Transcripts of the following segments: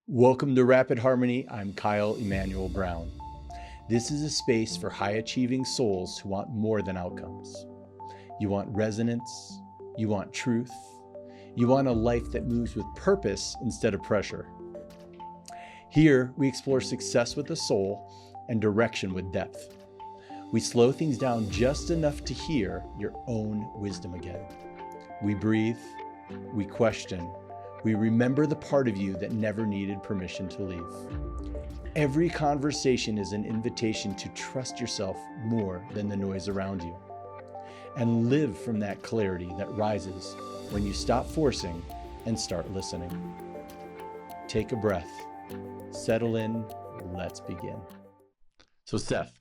Welcome to Rapid Harmony. I'm Kyle Emmanuel Brown. This is a space for high-achieving souls who want more than outcomes. You want resonance, you want truth, you want a life that moves with purpose instead of pressure. Here, we explore success with the soul and direction with depth. We slow things down just enough to hear your own wisdom again. We breathe, we question, we remember the part of you that never needed permission to leave. Every conversation is an invitation to trust yourself more than the noise around you, and live from that clarity that rises when you stop forcing and start listening. Take a breath, settle in, let's begin. So Seth,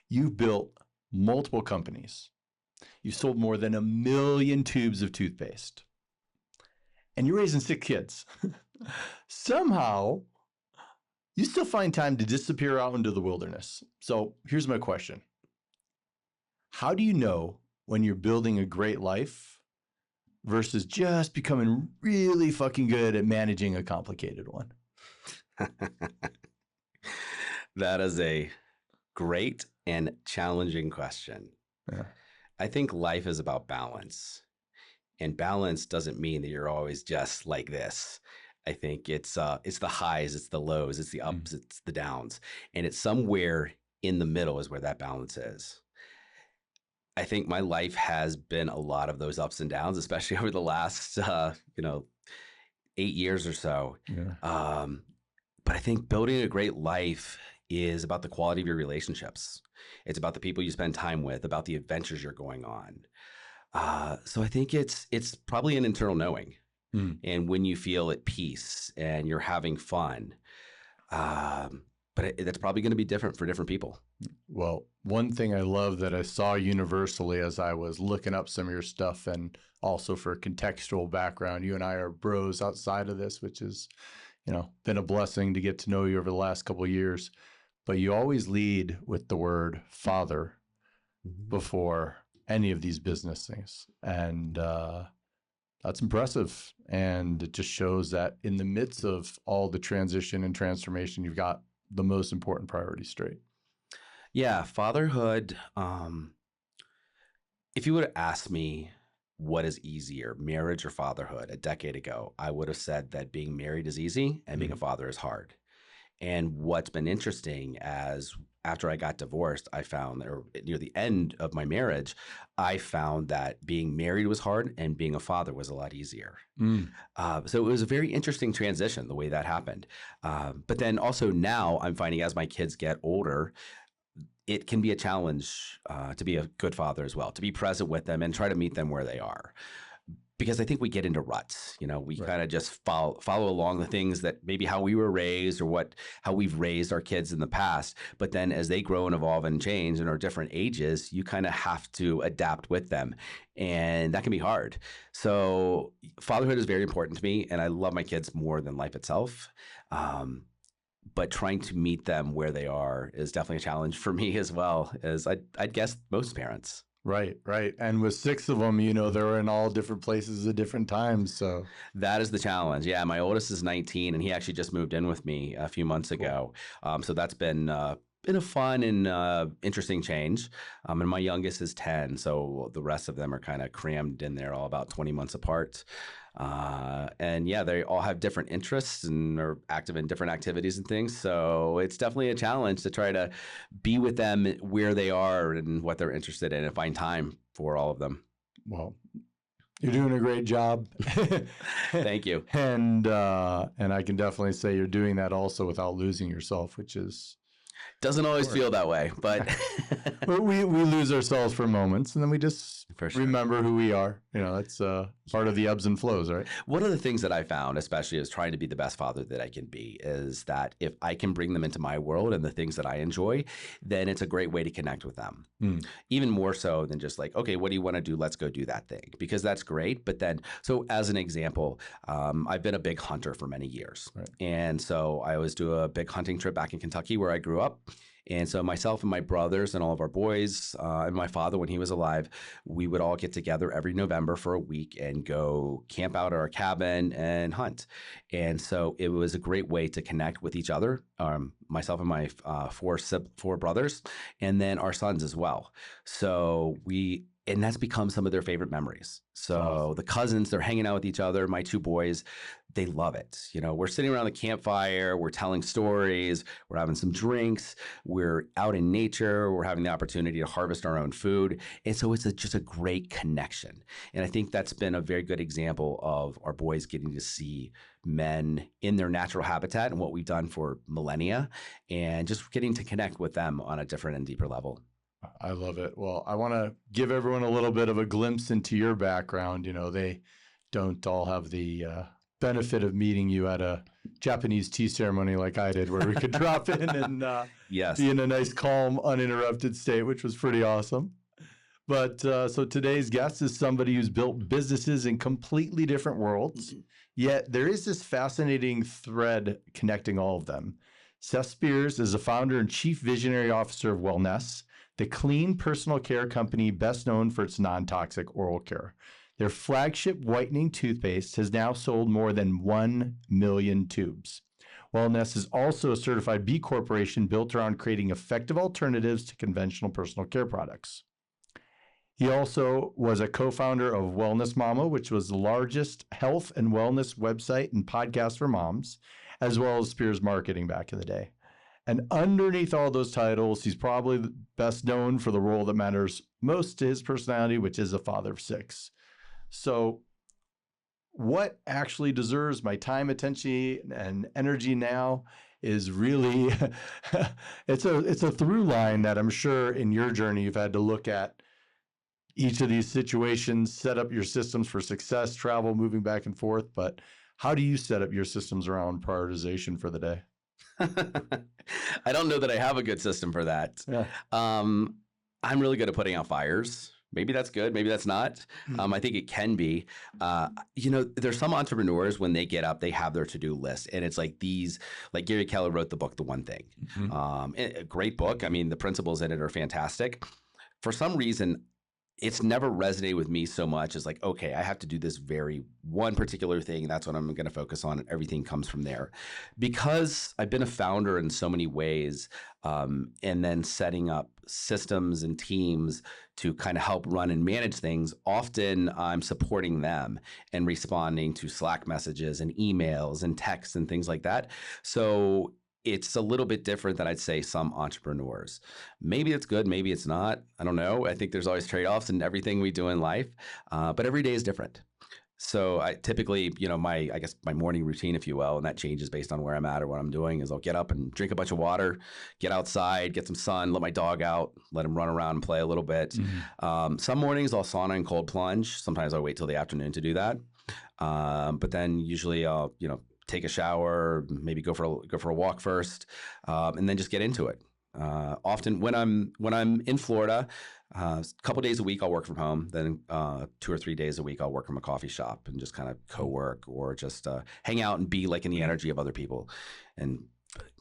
you've built multiple companies. You've sold more than 1 million tubes of toothpaste. And you're raising 6 kids. Somehow, you still find time to disappear out into the wilderness. So here's my question. How do you know when you're building a great life versus just becoming really fucking good at managing a complicated one? That is a great and challenging question. Yeah. I think life is about balance. And balance doesn't mean that you're always just like this. I think it's the highs, it's the lows, it's the ups, it's the downs. And it's somewhere in the middle is where that balance is. I think my life has been a lot of those ups and downs, especially over the last 8 years or so. Yeah. But I think building a great life is about the quality of your relationships. It's about the people you spend time with, about the adventures you're going on. So I think it's probably an internal knowing. And when you feel at peace and you're having fun, but that's probably going to be different for different people. Well, one thing I love that I saw universally as I was looking up some of your stuff, and also for contextual background, you and I are bros outside of this, which is, been a blessing to get to know you over the last couple of years. But you always lead with the word father before any of these business things. And that's impressive. And it just shows that in the midst of all the transition and transformation, you've got the most important priorities straight. Yeah, fatherhood. If you would have asked me what is easier, marriage or fatherhood, a decade ago, I would have said that being married is easy and being a father is hard. And what's been interesting as after I got divorced, I found, or near the end of my marriage, I found that being married was hard and being a father was a lot easier. So it was a very interesting transition, the way that happened. But then also now I'm finding as my kids get older, it can be a challenge to be a good father as well, to be present with them and try to meet them where they are. Because I think we get into ruts, we kind of just follow along the things that maybe how we were raised or how we've raised our kids in the past. But then as they grow and evolve and change and are different ages, you kind of have to adapt with them. And that can be hard. So fatherhood is very important to me. And I love my kids more than life itself. But trying to meet them where they are is definitely a challenge for me as well, as I'd guess most parents. Right. And with 6 of them, they're in all different places at different times. So that is the challenge. Yeah, my oldest is 19, and he actually just moved in with me a few months ago. So that's been a fun and interesting change. And my youngest is 10, so the rest of them are kind of crammed in there, all about 20 months apart. And yeah, they all have different interests and are active in different activities and things. So it's definitely a challenge to try to be with them where they are and what they're interested in and find time for all of them. Well, you're doing a great job. Thank you. And I can definitely say you're doing that also without losing yourself, which is doesn't always feel that way, but we lose ourselves for moments, and then we just sure. remember who we are. That's part of the ebbs and flows, right? One of the things that I found, especially as trying to be the best father that I can be, is that if I can bring them into my world and the things that I enjoy, then it's a great way to connect with them. Even more so than just like, okay, what do you want to do? Let's go do that thing, because that's great. But then, so as an example, I've been a big hunter for many years. Right. And so I always do a big hunting trip back in Kentucky where I grew up. And so myself and my brothers and all of our boys and my father, when he was alive, we would all get together every November for a week and go camp out at our cabin and hunt. And so it was a great way to connect with each other, myself and my four brothers, and then our sons as well. So and that's become some of their favorite memories. So Awesome. the cousins, they're hanging out with each other. My two boys, they love it. We're sitting around the campfire, we're telling stories, we're having some drinks, we're out in nature, we're having the opportunity to harvest our own food. And so it's just a great connection. And I think that's been a very good example of our boys getting to see men in their natural habitat and what we've done for millennia, and just getting to connect with them on a different and deeper level. I love it. Well, I want to give everyone a little bit of a glimpse into your background. They don't all have the benefit of meeting you at a Japanese tea ceremony like I did, where we could drop in and Yes. be in a nice, calm, uninterrupted state, which was pretty awesome. But so today's guest is somebody who's built businesses in completely different worlds, yet there is this fascinating thread connecting all of them. Seth Spears is the founder and chief visionary officer of Wellnesse, the clean personal care company best known for its non-toxic oral care. Their flagship whitening toothpaste has now sold more than 1 million tubes. Wellnesse is also a certified B Corporation built around creating effective alternatives to conventional personal care products. He also was a co-founder of Wellness Mama, which was the largest health and wellness website and podcast for moms, as well as Spears Marketing back in the day. And underneath all those titles, he's probably best known for the role that matters most to his personality, which is a father of 6. So what actually deserves my time, attention, and energy now is really, it's a through line that I'm sure in your journey you've had to look at each of these situations, set up your systems for success, travel, moving back and forth. But how do you set up your systems around prioritization for the day? I don't know that I have a good system for that. Yeah. I'm really good at putting out fires. Maybe that's good. Maybe that's not. I think it can be. There's some entrepreneurs when they get up, they have their to-do list. And it's like Gary Keller wrote the book, The One Thing. A great book. I mean, the principles in it are fantastic. For some reason, it's never resonated with me so much as like, okay, I have to do this very one particular thing. That's what I'm going to focus on. And everything comes from there. Because I've been a founder in so many ways, and then setting up systems and teams to kind of help run and manage things, often I'm supporting them and responding to Slack messages and emails and texts and things like that. So it's a little bit different than I'd say some entrepreneurs. Maybe it's good, maybe it's not. I don't know. I think there's always trade-offs in everything we do in life, but every day is different. So I typically, my morning routine, if you will, and that changes based on where I'm at or what I'm doing, is I'll get up and drink a bunch of water, get outside, get some sun, let my dog out, let him run around and play a little bit. Some mornings I'll sauna and cold plunge. Sometimes I'll wait till the afternoon to do that. But then usually I'll, take a shower, maybe go for a walk first, and then just get into it. Often when I'm in Florida, a couple days a week I'll work from home. Then 2 or 3 days a week I'll work from a coffee shop and just kind of co-work or just hang out and be like in the energy of other people. And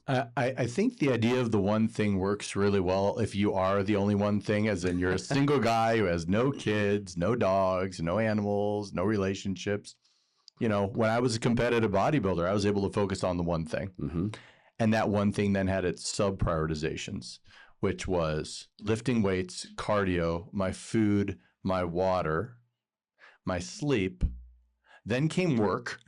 I think the idea of the one thing works really well if you are the only one thing, as in you're a single guy who has no kids, no dogs, no animals, no relationships. When I was a competitive bodybuilder, I was able to focus on the one thing. And that one thing then had its sub-prioritizations, which was lifting weights, cardio, my food, my water, my sleep. Then came work.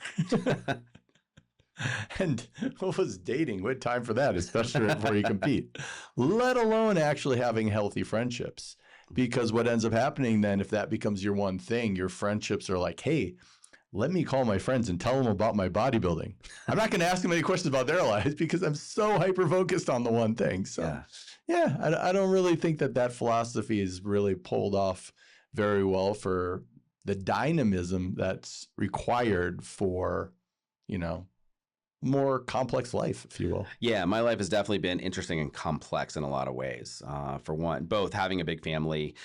And what was dating? What time for that, especially before you compete, let alone actually having healthy friendships. Because what ends up happening then, if that becomes your one thing, your friendships are like, hey, let me call my friends and tell them about my bodybuilding. I'm not going to ask them any questions about their lives because I'm so hyper-focused on the one thing. So, I don't really think that philosophy is really pulled off very well for the dynamism that's required for, more complex life, if you will. Yeah, my life has definitely been interesting and complex in a lot of ways. For one, both having a big family,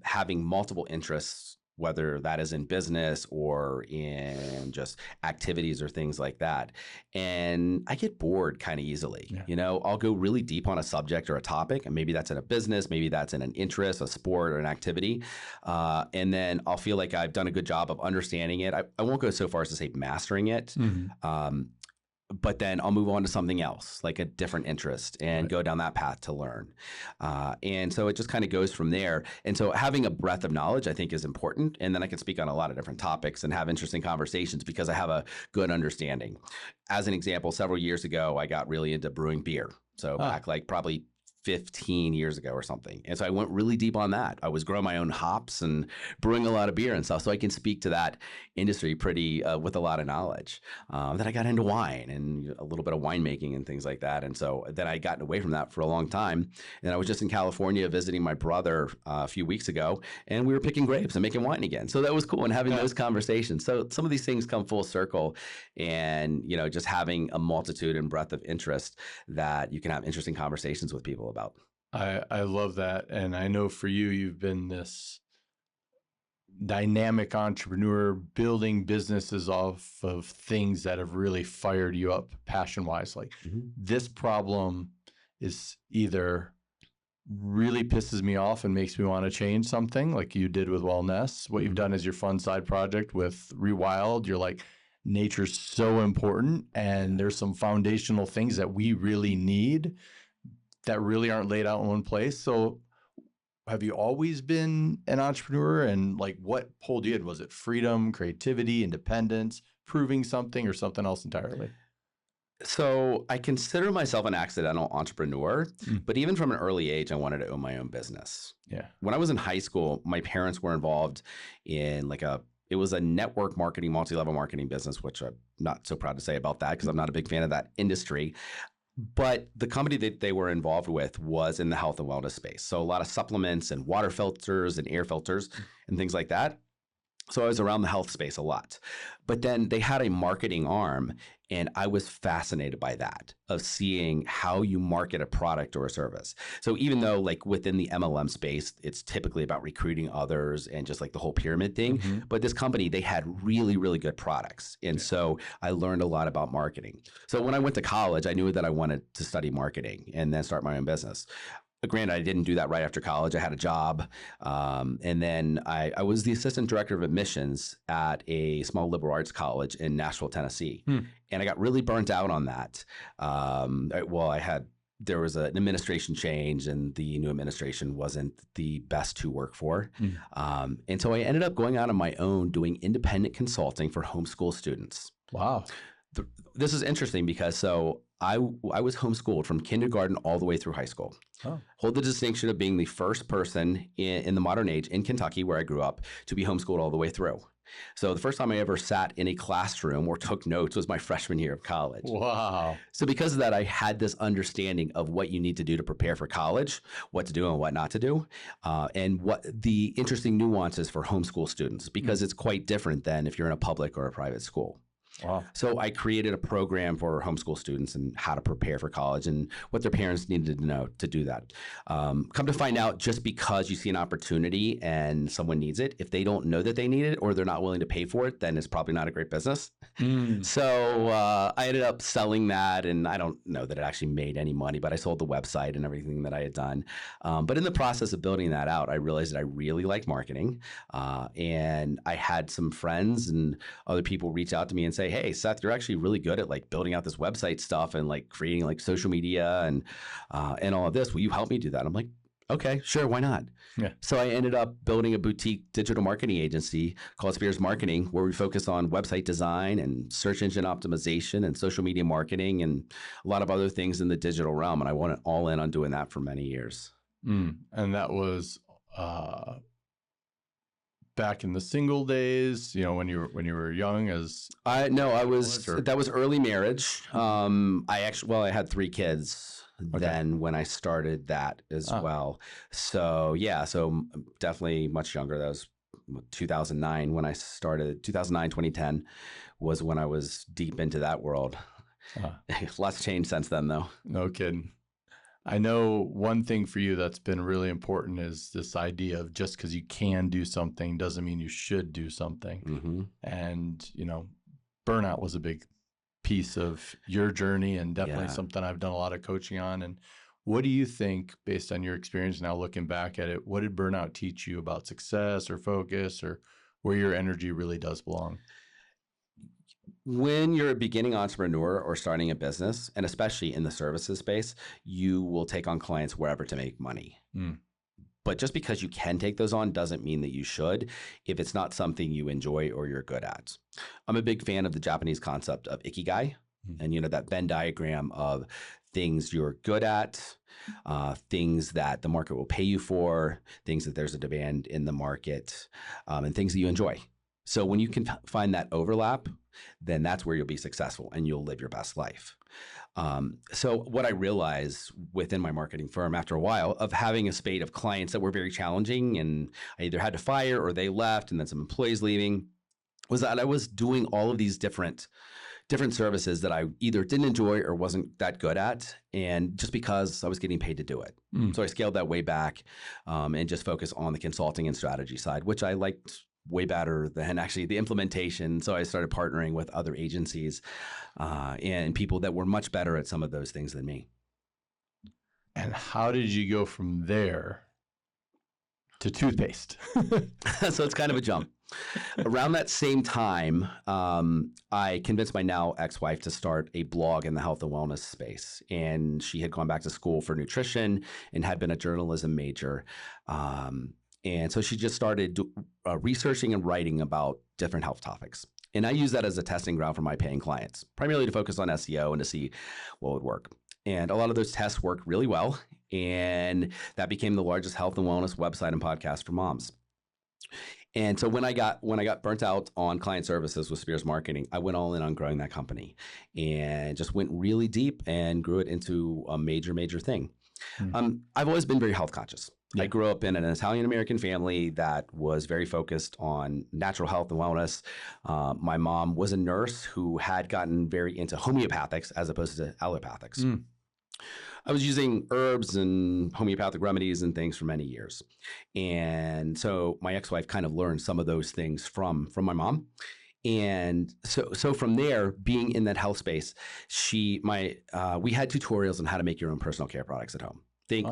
having multiple interests, whether that is in business or in just activities or things like that. And I get bored kind of easily. Yeah. You know, I'll go really deep on a subject or a topic, and maybe that's in a business, maybe that's in an interest, a sport, or an activity. And then I'll feel like I've done a good job of understanding it. I won't go so far as to say mastering it. But then I'll move on to something else, like a different interest, and go down that path to learn. And so it just kind of goes from there. And so having a breadth of knowledge, I think, is important. And then I can speak on a lot of different topics and have interesting conversations because I have a good understanding. As an example, several years ago, I got really into brewing beer. So back like probably 15 years ago or something. And so I went really deep on that. I was growing my own hops and brewing a lot of beer and stuff. So I can speak to that industry pretty with a lot of knowledge. Then I got into wine and a little bit of winemaking and things like that. And so then I gotten away from that for a long time. And I was just in California visiting my brother a few weeks ago, and we were picking grapes and making wine again. So that was cool, and having those conversations. So some of these things come full circle, and, you know, just having a multitude and breadth of interest that you can have interesting conversations with people about. I love that. And I know for you, you've been this dynamic entrepreneur building businesses off of things that have really fired you up passion wise. Like this problem is either really pisses me off and makes me want to change something, like you did with Wellnesse. What you've done is your fun side project with Rewild. You're like, nature's so important, and there's some foundational things that we really need that really aren't laid out in one place. So have you always been an entrepreneur, and like what pulled you in? Was it freedom, creativity, independence, proving something, or something else entirely? So I consider myself an accidental entrepreneur, but even from an early age, I wanted to own my own business. Yeah. When I was in high school, my parents were involved in it was a network marketing, multi-level marketing business, which I'm not so proud to say about that because I'm not a big fan of that industry. But the company that they were involved with was in the health and wellness space. So a lot of supplements and water filters and air filters and things like that. So I was around the health space a lot. But then they had a marketing arm, and I was fascinated by that, of seeing how you market a product or a service. So even though like within the MLM space, it's typically about recruiting others and just like the whole pyramid thing. But this company, they had really, really good products. And so I learned a lot about marketing. So when I went to college, I knew that I wanted to study marketing and then start my own business. Granted, I didn't do that right after college. I had a job. And then I was the assistant director of admissions at a small liberal arts college in Nashville, Tennessee. And I got really burnt out on that. There was an administration change, and the new administration wasn't the best to work for. And so I ended up going out on my own doing independent consulting for homeschool students. Wow. This is interesting because I was homeschooled from kindergarten all the way through high school. Hold the distinction of being the first person in the modern age in Kentucky, where I grew up, to be homeschooled all the way through. So the first time I ever sat in a classroom or took notes was my freshman year of college. Wow. So because of that, I had this understanding of what you need to do to prepare for college, what to do and what not to do, and what the interesting nuances for homeschool students, because it's quite different than if you're in a public or a private school. Wow. So I created a program for homeschool students and how to prepare for college and what their parents needed to know to do that. Come to find out, just because you see an opportunity and someone needs it, if they don't know that they need it or they're not willing to pay for it, then it's probably not a great business. So I ended up selling that, and I don't know that it actually made any money, but I sold the website and everything that I had done. But in the process of building that out, I realized that I really like marketing. And I had some friends and other people reach out to me and say, hey, Seth, you're actually really good at like building out this website stuff and like creating like social media and all of this. Will you help me do that? I'm like, okay, sure, why not? Yeah. So I ended up building a boutique digital marketing agency called Spears Marketing, where we focus on website design and search engine optimization and social media marketing and a lot of other things in the digital realm. And I went all in on doing that for many years. And that was back in the single days, you know, when you were young. That was early marriage. I had 3 kids then when I started that as well. So definitely much younger. That was 2009 when I started. 2009, 2010 was when I was deep into that world. Lots changed since then, though. No kidding. I know one thing for you that's been really important is this idea of just because you can do something doesn't mean you should do something. Mm-hmm. And, burnout was a big piece of your journey and definitely something I've done a lot of coaching on. And what do you think, based on your experience now looking back at it, what did burnout teach you about success or focus or where your energy really does belong? When you're a beginning entrepreneur or starting a business, and especially in the services space, you will take on clients wherever to make money. Mm. But just because you can take those on doesn't mean that you should if it's not something you enjoy or you're good at. I'm a big fan of the Japanese concept of ikigai, and that Venn diagram of things you're good at, things that the market will pay you for, things that there's a demand in the market, and things that you enjoy. So when you can find that overlap, then that's where you'll be successful and you'll live your best life. So what I realized within my marketing firm after a while of having a spate of clients that were very challenging and I either had to fire or they left and then some employees leaving was that I was doing all of these different services that I either didn't enjoy or wasn't that good at. And just because I was getting paid to do it. So I scaled that way back and just focused on the consulting and strategy side, which I liked way better than actually the implementation. So I started partnering with other agencies and people that were much better at some of those things than me. And how did you go from there to toothpaste? So it's kind of a jump. Around that same time, I convinced my now ex-wife to start a blog in the health and wellness space. And she had gone back to school for nutrition and had been a journalism major. And so she just started researching and writing about different health topics. And I use that as a testing ground for my paying clients, primarily to focus on SEO and to see what would work. And a lot of those tests worked really well. And that became the largest health and wellness website and podcast for moms. And so when I got burnt out on client services with Spears Marketing, I went all in on growing that company and just went really deep and grew it into a major, major thing. I've always been very health conscious. Yeah. I grew up in an Italian-American family that was very focused on natural health and wellness. My mom was a nurse who had gotten very into homeopathics as opposed to allopathics. I was using herbs and homeopathic remedies and things for many years. And so my ex-wife kind of learned some of those things from my mom. And so from there, being in that health space, we had tutorials on how to make your own personal care products at home. Think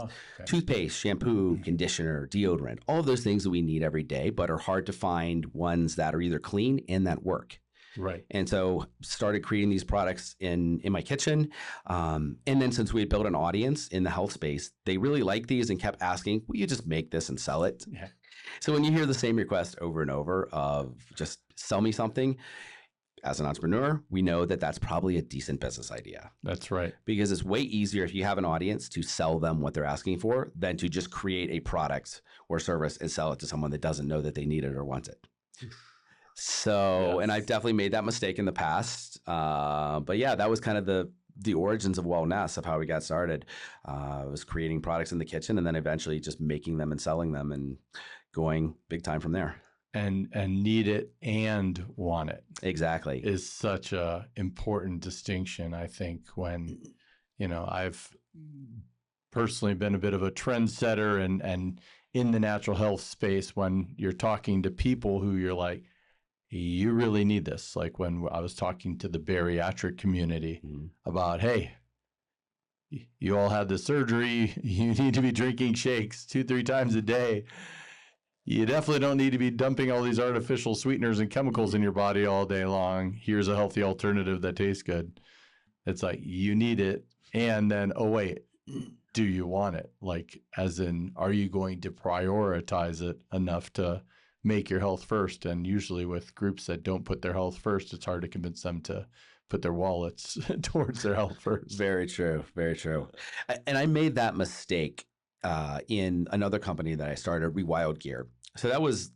toothpaste, shampoo, conditioner, deodorant, all of those things that we need every day, but are hard to find ones that are either clean and that work. Right. And so started creating these products in my kitchen. And then since we had built an audience in the health space, they really liked these and kept asking, will you just make this and sell it? Yeah. So when you hear the same request over and over of just sell me something, as an entrepreneur, we know that that's probably a decent business idea. That's right. Because it's way easier if you have an audience to sell them what they're asking for than to just create a product or service and sell it to someone that doesn't know that they need it or want it. So, yes. And I've definitely made that mistake in the past. But yeah, that was kind of the origins of Wellnesse, of how we got started. Was creating products in the kitchen and then eventually just making them and selling them and going big time from there. And need it and want it. Exactly. Is such a important distinction, I think, when, I've personally been a bit of a trendsetter and in the natural health space when you're talking to people who you're like, you really need this. Like when I was talking to the bariatric community about, hey, you all had the surgery, you need to be drinking shakes 2-3 times a day. You definitely don't need to be dumping all these artificial sweeteners and chemicals in your body all day long. Here's a healthy alternative that tastes good. It's like, you need it. And then, oh, wait, do you want it? Like, as in, are you going to prioritize it enough to make your health first? And usually with groups that don't put their health first, it's hard to convince them to put their wallets towards their health first. Very true. Very true. And I made that mistake in another company that I started, Rewild Gear. So that was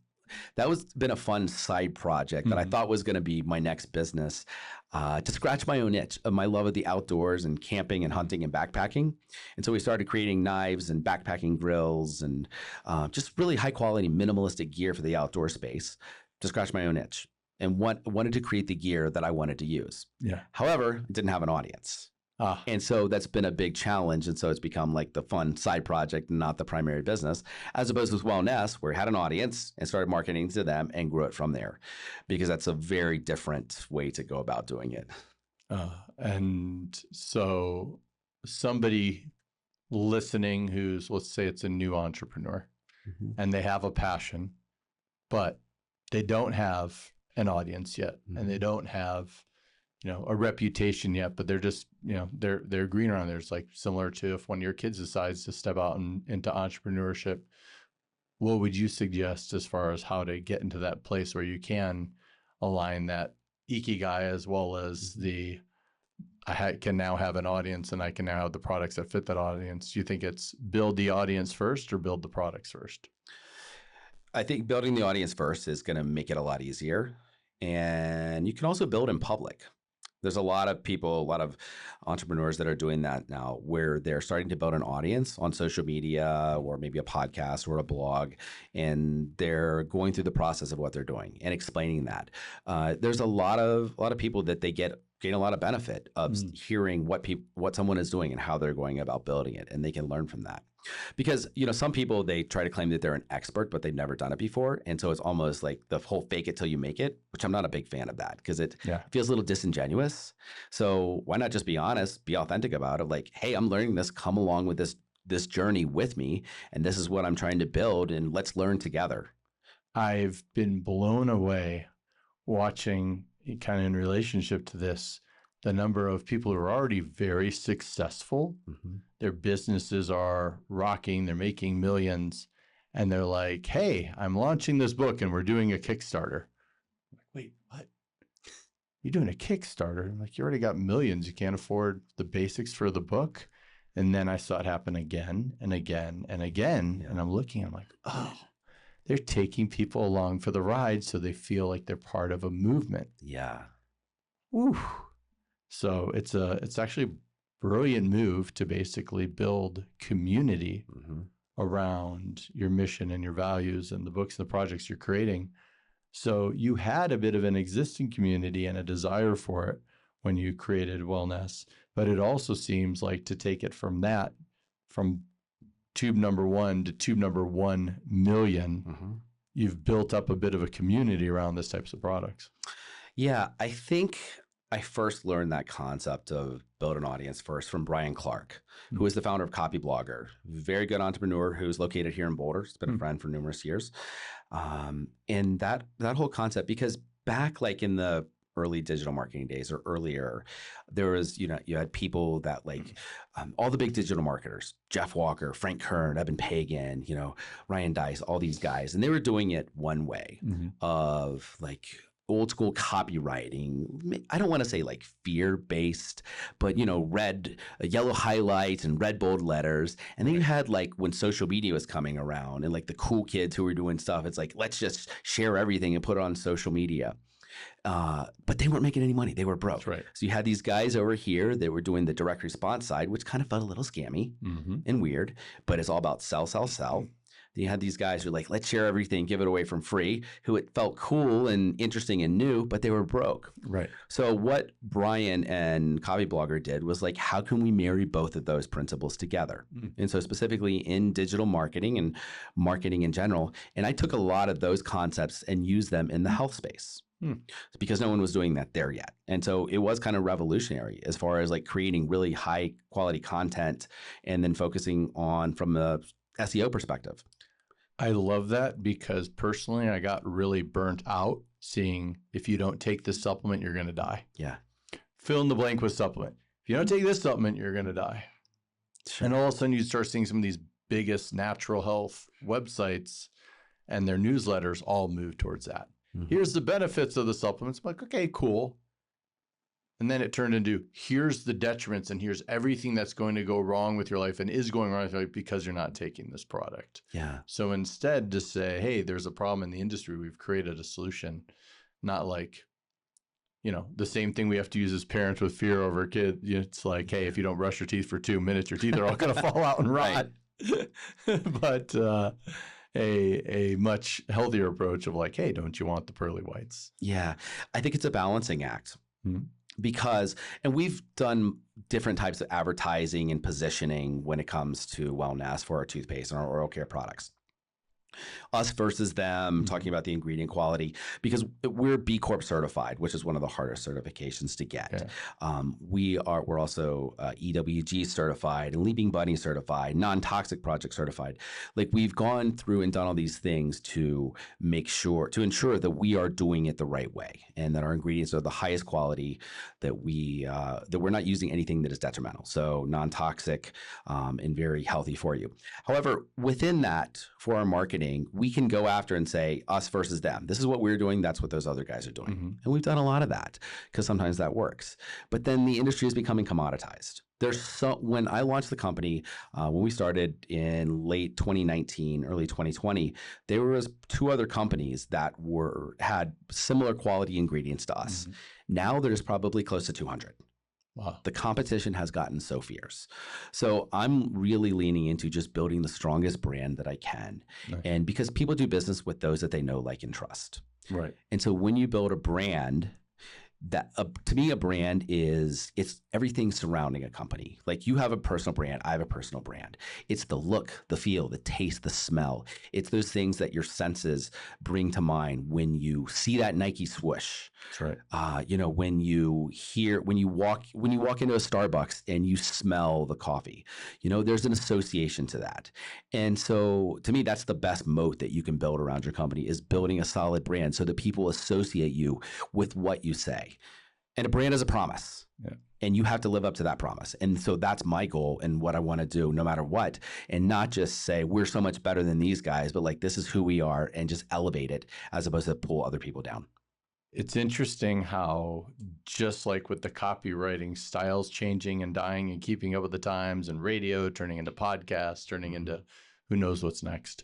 been a fun side project that I thought was going to be my next business, to scratch my own itch of my love of the outdoors and camping and hunting and backpacking. And so we started creating knives and backpacking grills and just really high quality minimalistic gear for the outdoor space to scratch my own itch and wanted to create the gear that I wanted to use. Yeah. However, I didn't have an audience. Ah, And so that's been a big challenge. And so it's become like the fun side project and not the primary business, as opposed with Wellnesse, where we had an audience and started marketing to them and grew it from there, because that's a very different way to go about doing it. and so somebody listening who's, let's say it's a new entrepreneur Mm-hmm. and they have a passion, but they don't have an audience yet, and they don't have, a reputation yet, but they're just, they're green around there. It's like similar to if one of your kids decides to step out into entrepreneurship, what would you suggest as far as how to get into that place where you can align that ikigai as well as the can now have an audience and I can now have the products that fit that audience? Do you think it's build the audience first or build the products first? I think building the audience first is going to make it a lot easier. And you can also build in public. There's a lot of people, a lot of entrepreneurs that are doing that now, where they're starting to build an audience on social media or maybe a podcast or a blog, and they're going through the process of what they're doing and explaining that. There's a lot of people that they gain a lot of benefit of hearing what someone is doing and how they're going about building it, and they can learn from that. Because, some people, they try to claim that they're an expert, but they've never done it before. And so it's almost like the whole fake it till you make it, which I'm not a big fan of that, because it feels a little disingenuous. So why not just be honest, be authentic about it? Like, hey, I'm learning this, come along with this journey with me, and this is what I'm trying to build, and let's learn together. I've been blown away watching, kind of in relationship to this, the number of people who are already very successful. Their businesses are rocking, they're making millions, and they're like, hey, I'm launching this book and we're doing a Kickstarter. I'm like, wait, what? You're doing a Kickstarter? I'm like, you already got millions. You can't afford the basics for the book. And then I saw it happen again and again and again. And I'm looking, I'm like, oh, they're taking people along for the ride so they feel like they're part of a movement. Yeah. Woo. So it's actually a brilliant move to basically build community around your mission and your values and the books and the projects you're creating. So you had a bit of an existing community and a desire for it when you created Wellnesse, but it also seems like to take it from tube number 1 to tube number 1 million, you've built up a bit of a community around this types of products. Yeah, I think I first learned that concept of build an audience first from Brian Clark, who is the founder of Copy Blogger, very good entrepreneur who's located here in Boulder. He's been a friend for numerous years. And that whole concept, because back like in the early digital marketing days or earlier, there was, you had people that like all the big digital marketers, Jeff Walker, Frank Kern, Eben Pagan, Ryan Dice, all these guys, and they were doing it one way of like old school copywriting. I don't want to say like fear-based, but yellow highlights and red bold letters. And then you had like when social media was coming around and like the cool kids who were doing stuff, it's like, let's just share everything and put it on social media. But they weren't making any money. They were broke. That's right. So you had these guys over here that were doing the direct response side, which kind of felt a little scammy and weird, but it's all about sell, sell, sell. Then you had these guys who were like, let's share everything, give it away from free, who it felt cool and interesting and new, but they were broke. Right. So what Brian and Copy Blogger did was like, how can we marry both of those principles together? And so specifically in digital marketing and marketing in general, and I took a lot of those concepts and used them in the health space. Because no one was doing that there yet. And so it was kind of revolutionary as far as like creating really high quality content and then focusing on from a SEO perspective. I love that because personally I got really burnt out seeing if you don't take this supplement, you're going to die. Yeah. Fill in the blank with supplement. If you don't take this supplement, you're going to die. Sure. And all of a sudden you start seeing some of these biggest natural health websites and their newsletters all move towards that. Here's the benefits of the supplements. I'm like, okay, cool. And then it turned into here's the detriments and here's everything that's going to go wrong with your life and is going wrong with your life because you're not taking this product. Yeah. So instead to say, hey, there's a problem in the industry, we've created a solution, not like, the same thing we have to use as parents with fear over kids. It's like, hey, if you don't brush your teeth for 2 minutes, your teeth are all going to fall out and rot. But a much healthier approach of like, hey, don't you want the pearly whites? Yeah. I think it's a balancing act. because, and we've done different types of advertising and positioning when it comes to Wellnesse for our toothpaste and our oral care products. Us versus them, talking about the ingredient quality, because we're B Corp certified, which is one of the hardest certifications to get. Yeah. We're also EWG certified and Leaping Bunny certified, non-toxic project certified. Like, we've gone through and done all these things to ensure that we are doing it the right way and that our ingredients are the highest quality, that we're not using anything that is detrimental. So non-toxic and very healthy for you. However, within that, for our marketing, we can go after and say us versus them. This is what we're doing. That's what those other guys are doing. And we've done a lot of that because sometimes that works. But then the industry is becoming commoditized. When I launched the company, when we started in late 2019, early 2020, there was 2 other companies that had similar quality ingredients to us. Now there's probably close to 200. Wow. The competition has gotten so fierce. So I'm really leaning into just building the strongest brand that I can. Nice. And because people do business with those that they know, like, and trust. Right. And so when you build a brand, that to me, a brand it's everything surrounding a company. Like, you have a personal brand, I have a personal brand. It's the look, the feel, the taste, the smell. It's those things that your senses bring to mind when you see that Nike swoosh. That's right. When you walk into a Starbucks and you smell the coffee, there's an association to that. And so to me, that's the best moat that you can build around your company, is building a solid brand so that people associate you with what you say. And a brand is a promise. Yeah. And you have to live up to that promise. And so that's my goal and what I want to do no matter what. And not just say we're so much better than these guys, but like, this is who we are, and just elevate it as opposed to pull other people down. It's interesting how, just like with the copywriting, styles changing and dying and keeping up with the times, and radio turning into podcasts, turning into who knows what's next.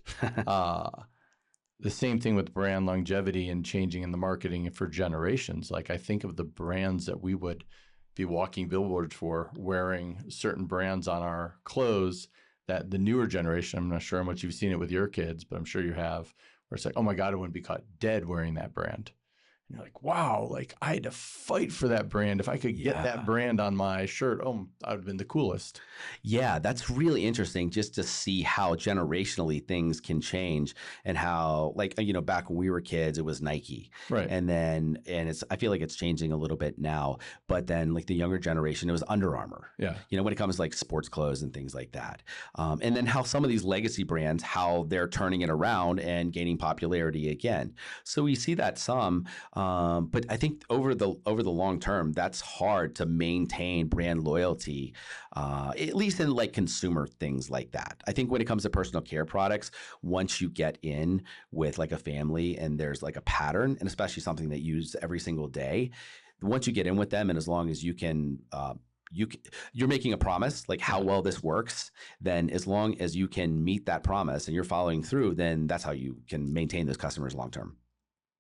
The same thing with brand longevity and changing in the marketing for generations. Like, I think of the brands that we would be walking billboards for, wearing certain brands on our clothes, that the newer generation, I'm not sure how much you've seen it with your kids, but I'm sure you have, where it's like, oh my God, I wouldn't be caught dead wearing that brand. And you're like, wow, like, I had to fight for that brand. If I could get that brand on my shirt, I would have been the coolest. Yeah, that's really interesting, just to see how generationally things can change, and how, like, back when we were kids, it was Nike. Right. And I feel like it's changing a little bit now, but then, like, the younger generation, it was Under Armour. Yeah. When it comes to, like, sports clothes and things like that. And then how some of these legacy brands, how they're turning it around and gaining popularity again. So we see that some. But I think over the long term, that's hard to maintain brand loyalty, at least in, like, consumer things like that. I think when it comes to personal care products, once you get in with, like, a family and there's, like, a pattern, and especially something that you use every single day, once you get in with them, and as long as you can, you're making a promise, like how well this works, then as long as you can meet that promise and you're following through, then that's how you can maintain those customers long term.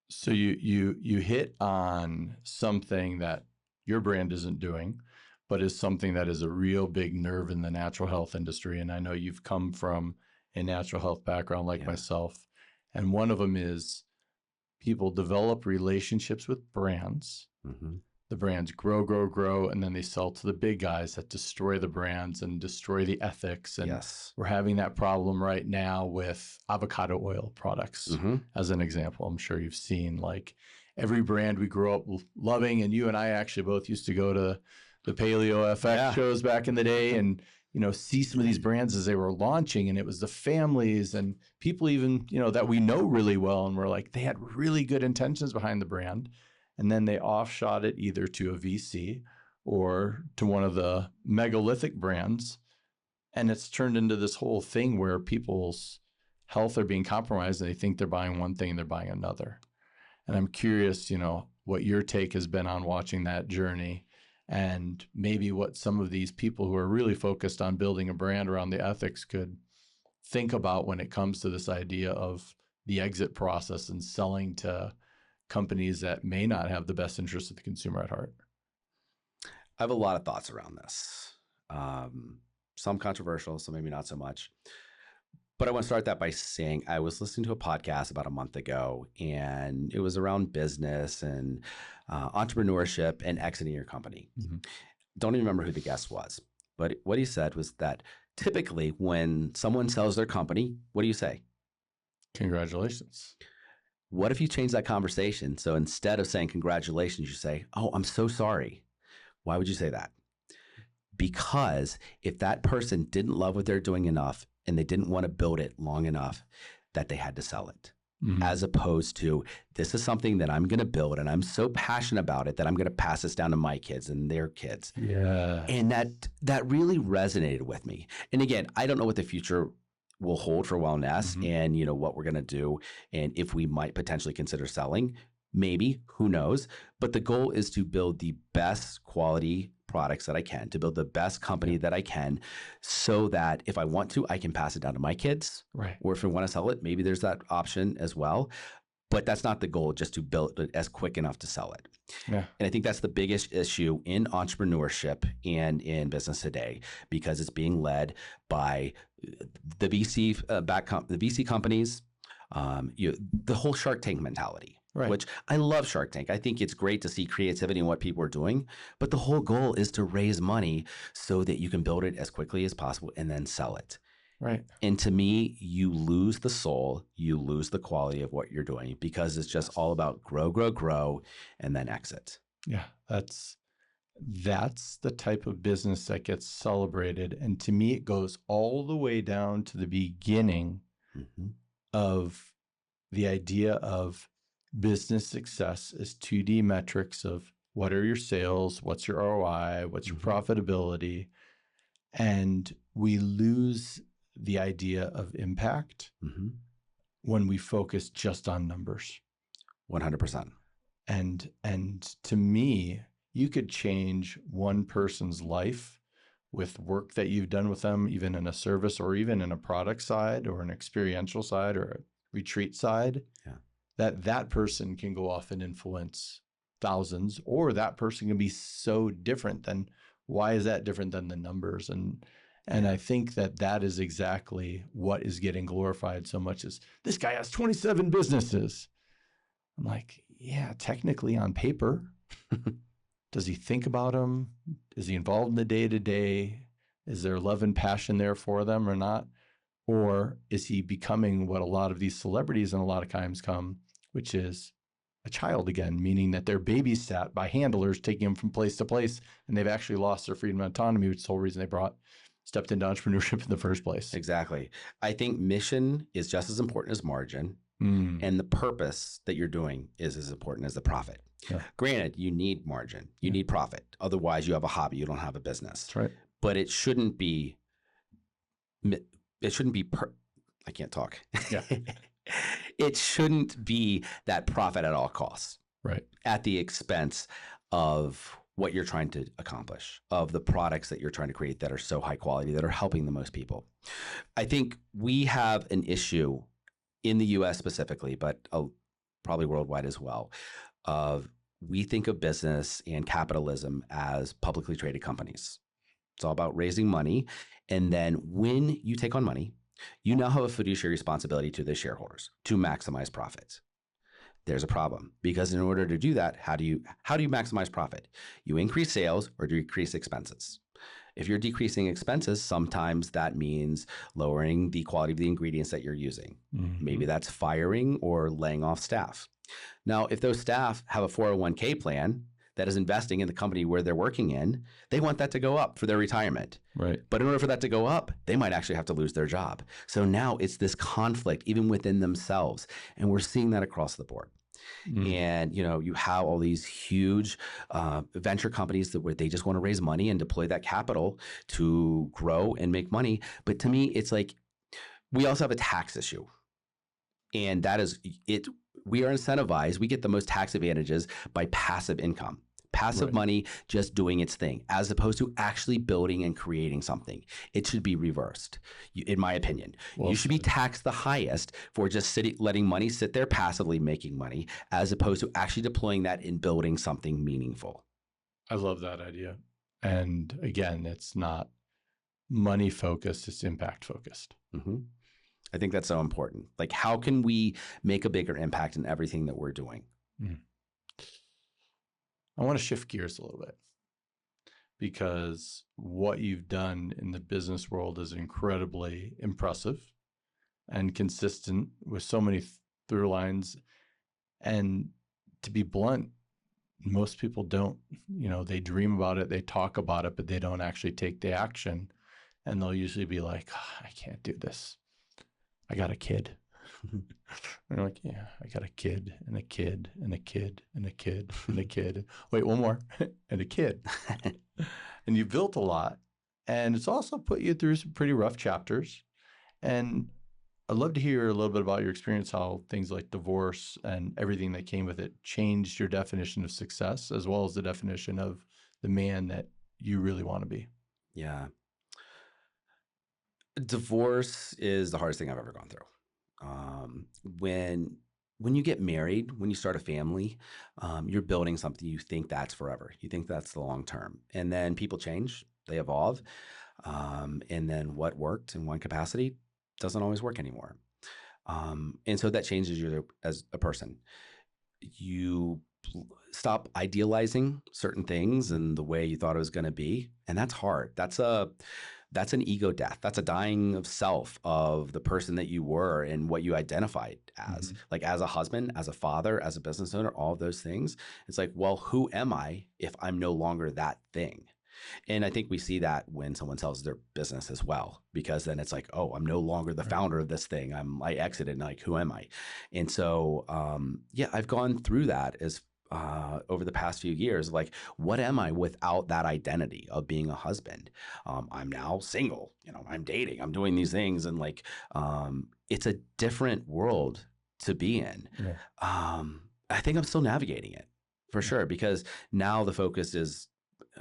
So you hit on something that your brand isn't doing, but is something that is a real big nerve in the natural health industry. And I know you've come from a natural health background like myself. And one of them is, people develop relationships with brands. Mm-hmm. The brands grow, and then they sell to the big guys that destroy the brands and destroy the ethics. And we're having that problem right now with avocado oil products, as an example. I'm sure you've seen, like, every brand we grew up loving, and you and I actually both used to go to the Paleo FX shows back in the day, and see some of these brands as they were launching, and it was the families and people even that we know really well, and we're like, they had really good intentions behind the brand. And then they offshot it either to a VC or to one of the megalithic brands. And it's turned into this whole thing where people's health are being compromised, and they think they're buying one thing and they're buying another. And I'm curious, what your take has been on watching that journey, and maybe what some of these people who are really focused on building a brand around the ethics could think about when it comes to this idea of the exit process and selling to companies that may not have the best interest of the consumer at heart. I have a lot of thoughts around this. Some controversial, some maybe not so much. But I want to start that by saying I was listening to a podcast about a month ago, and it was around business and entrepreneurship and exiting your company. Mm-hmm. Don't even remember who the guest was, but what he said was that typically when someone sells their company, what do you say? Congratulations. What if you change that conversation? So instead of saying congratulations, you say, oh, I'm so sorry. Why would you say that? Because if that person didn't love what they're doing enough and they didn't want to build it long enough, that they had to sell it. Mm-hmm. As opposed to, this is something that I'm going to build and I'm so passionate about it that I'm going to pass this down to my kids and their kids. Yeah. And that really resonated with me. And again, I don't know what the future will hold for Wellnesse, Mm-hmm. and what we're going to do, and if we might potentially consider selling, maybe, who knows. But the goal is to build the best quality products that I can, to build the best company that I can, so that if I want to, I can pass it down to my kids. Right. Or if I want to sell it, maybe there's that option as well. But that's not the goal, just to build it as quick enough to sell it. Yeah. And I think that's the biggest issue in entrepreneurship and in business today, because it's being led by the VC the VC companies, the whole Shark Tank mentality. Right. Which I love Shark Tank. I think it's great to see creativity in what people are doing, but the whole goal is to raise money so that you can build it as quickly as possible and then sell it. Right. And to me, you lose the soul, you lose the quality of what you're doing, because it's just all about grow, grow, grow, and then exit. Yeah. That's the type of business that gets celebrated. And to me, it goes all the way down to the beginning Mm-hmm. of the idea of business success is 2D metrics of what are your sales, what's your ROI, what's your profitability. And we lose the idea of impact when we focus just on numbers. 100%. And to me, you could change one person's life with work that you've done with them, even in a service or even in a product side or an experiential side or a retreat side. Yeah. That person can go off and influence thousands, or that person can be so different. Then why is that different than the numbers? And I think that is exactly what is getting glorified so much, is this guy has 27 businesses. I'm like, yeah, technically on paper. Does he think about them? Is he involved in the day-to-day? Is there love and passion there for them or not? Or is he becoming what a lot of these celebrities and a lot of times come, which is a child again, meaning that they're babysat by handlers taking them from place to place, and they've actually lost their freedom and autonomy, which is the whole reason they stepped into entrepreneurship in the first place. Exactly. I think mission is just as important as margin, and the purpose that you're doing is as important as the profit. Yeah. Granted, you need margin, you need profit. Otherwise, you have a hobby, you don't have a business. That's right. But it shouldn't be. I can't talk. Yeah. It shouldn't be that profit at all costs. Right. At the expense of what you're trying to accomplish, of the products that you're trying to create that are so high quality, that are helping the most people. I think we have an issue in the US specifically, but probably worldwide as well, of we think of business and capitalism as publicly traded companies. It's all about raising money. And then when you take on money, you now have a fiduciary responsibility to the shareholders to maximize profits. There's a problem, because in order to do that, how do you maximize profit? You increase sales or decrease expenses. If you're decreasing expenses, sometimes that means lowering the quality of the ingredients that you're using. Maybe that's firing or laying off staff. Now, if those staff have a 401k plan that is investing in the company where they're working in, they want that to go up for their retirement. Right. But in order for that to go up, they might actually have to lose their job. So now it's this conflict even within themselves. And we're seeing that across the board. And, you have all these huge venture companies where they just want to raise money and deploy that capital to grow and make money. But to me, it's like, we also have a tax issue. And that is it. We are incentivized. We get the most tax advantages by passive income. Passive money just doing its thing, as opposed to actually building and creating something. It should be reversed, in my opinion. You should be taxed the highest for just letting money sit there passively making money, as opposed to actually deploying that in building something meaningful. I love that idea. And again, it's not money focused, it's impact focused. I think that's so important. Like, how can we make a bigger impact in everything that we're doing? Mm. I want to shift gears a little bit, because what you've done in the business world is incredibly impressive and consistent with so many through lines. And to be blunt, most people don't. They dream about it, they talk about it, but they don't actually take the action. And they'll usually be like, I can't do this. I got a kid. And they're like, yeah, I got a kid and a kid and a kid and a kid and a kid. Wait, one more. And a kid. And you built a lot. And it's also put you through some pretty rough chapters. And I'd love to hear a little bit about your experience, how things like divorce and everything that came with it changed your definition of success, as well as the definition of the man that you really want to be. Yeah. Divorce is the hardest thing I've ever gone through. When you get married, when you start a family, you're building something. You think that's forever. You think that's the long term. And then people change, they evolve. And then what worked in one capacity doesn't always work anymore. And so that changes you as a person. You stop idealizing certain things and the way you thought it was going to be. And that's hard. That's an ego death. That's a dying of self, of the person that you were and what you identified as. Mm-hmm. Like as a husband, as a father, as a business owner, all of those things. It's like, well, who am I if I'm no longer that thing? And I think we see that when someone sells their business as well, because then it's like, oh, I'm no longer the founder of this thing. I exited, and like, who am I? And so, I've gone through that as over the past few years. Like, what am I without that identity of being a husband? I'm now single, I'm dating, I'm doing these things. And like, it's a different world to be in. Yeah. I think I'm still navigating it for sure, because now the focus is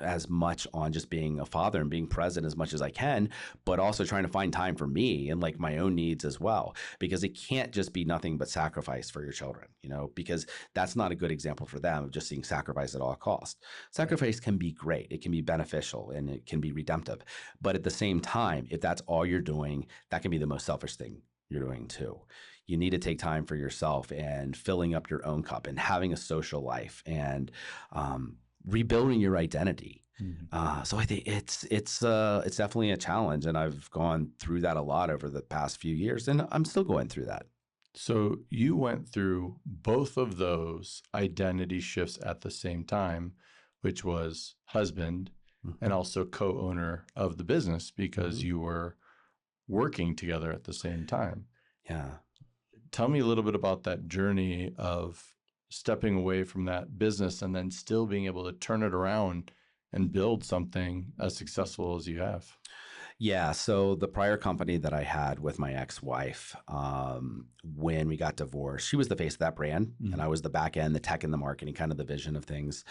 as much on just being a father and being present as much as I can, but also trying to find time for me and like my own needs as well, because it can't just be nothing but sacrifice for your children, because that's not a good example for them of just seeing sacrifice at all costs. Sacrifice can be great. It can be beneficial and it can be redemptive. But at the same time, if that's all you're doing, that can be the most selfish thing you're doing too. You need to take time for yourself and filling up your own cup and having a social life and, rebuilding your identity. Mm-hmm. So I think it's definitely a challenge, and I've gone through that a lot over the past few years, and I'm still going through that. So you went through both of those identity shifts at the same time, which was husband mm-hmm. and also co-owner of the business, because mm-hmm. you were working together at the same time. Yeah. Tell me a little bit about that journey of stepping away from that business and then still being able to turn it around and build something as successful as you have. Yeah. So the prior company that I had with my ex-wife, when we got divorced, she was the face of that brand, mm-hmm. and I was the back end, the tech and the marketing, kind of the vision of things.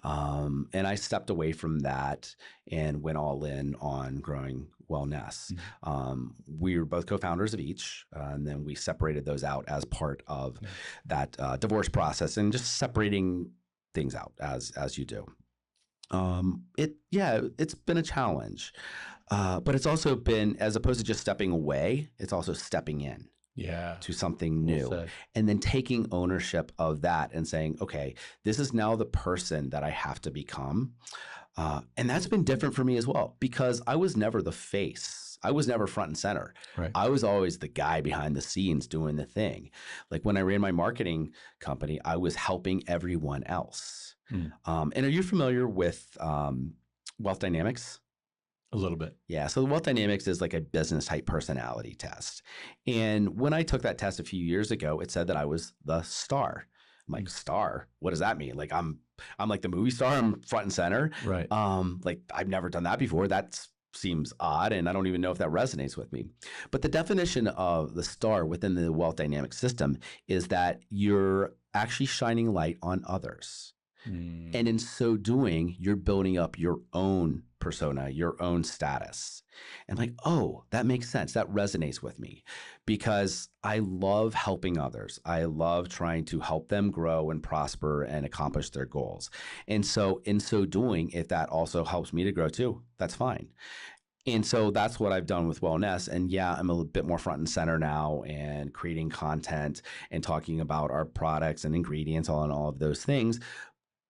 And I stepped away from that and went all in on growing Wellnesse. Mm-hmm. We were both co-founders of each, and then we separated those out as part of mm-hmm. that divorce process, and just separating things out as you do. It's been a challenge. But it's also been, as opposed to just stepping away, it's also stepping in to something new, and then taking ownership of that and saying, okay, this is now the person that I have to become. And that's been different for me as well, because I was never the face. I was never front and center. Right. I was always the guy behind the scenes doing the thing. Like when I ran my marketing company, I was helping everyone else. And are you familiar with Wealth Dynamics? A little bit. Yeah. So the Wealth Dynamics is like a business type personality test. And when I took that test a few years ago, it said that I was the star. I'm like, star? What does that mean? Like I'm like the movie star. I'm front and center. Right. Like I've never done that before. That seems odd, and I don't even know if that resonates with me. But the definition of the star within the Wealth Dynamics system is that you're actually shining light on others. And in so doing, you're building up your own persona, your own status. And like, oh, that makes sense. That resonates with me, because I love helping others. I love trying to help them grow and prosper and accomplish their goals. And so in so doing, if that also helps me to grow too, that's fine. And so that's what I've done with Wellnesse. And yeah, I'm a little bit more front and center now and creating content and talking about our products and ingredients, all of those things.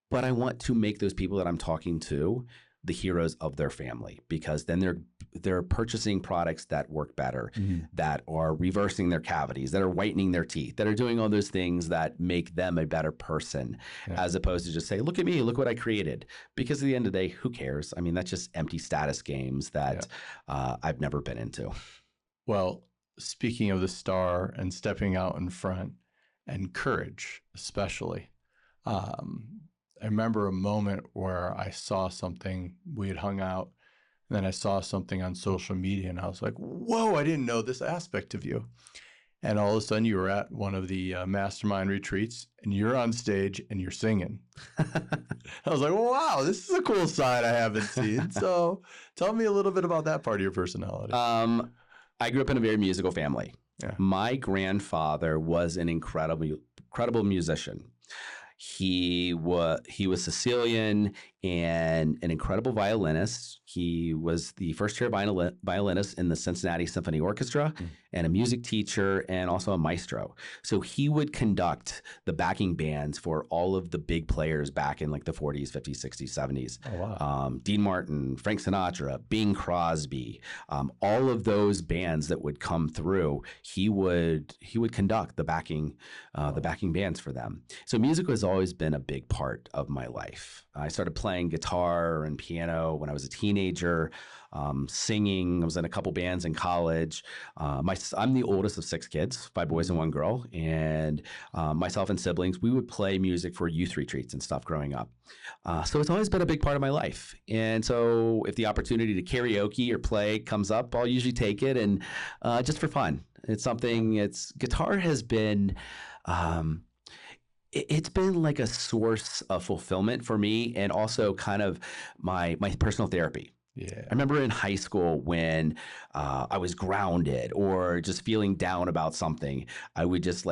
But I want to make those people that I'm talking to the heroes of their family, because then they're purchasing products that work better, that are reversing their cavities, that are whitening their teeth, that are doing all those things that make them a better person, as opposed to just say, look at me, look what I created. Because at the end of the day, who cares? I mean, that's just empty status games that I've never been into. Well, speaking of the star and stepping out in front and courage, especially, I remember a moment where I saw something, we had hung out, and then I saw something on social media and I was like, whoa, I didn't know this aspect of you. And all of a sudden you were at one of the mastermind retreats and you're on stage and you're singing. I was like, wow, this is a cool side I haven't seen. So tell me a little bit about that part of your personality. I grew up in a very musical family. Yeah. My grandfather was an incredible musician. He was Sicilian and an incredible violinist. He was the first chair violinist in the Cincinnati Symphony Orchestra and a music teacher and also a maestro. So he would conduct the backing bands for all of the big players back in like the 40s, 50s, 60s, 70s. Oh, wow. Dean Martin, Frank Sinatra, Bing Crosby, all of those bands that would come through, he would conduct the backing bands for them. So music has always been a big part of my life. I started playing guitar and piano when I was a teenager, singing. I was in a couple bands in college. I'm the oldest of 6 kids, 5 boys and 1 girl. And myself and siblings, we would play music for youth retreats and stuff growing up. So it's always been a big part of my life. And so if the opportunity to karaoke or play comes up, I'll usually take it, and just for fun. Guitar has been... it's been like a source of fulfillment for me, and also kind of my personal therapy. Yeah. I remember in high school when I was grounded or just feeling down about something, I would just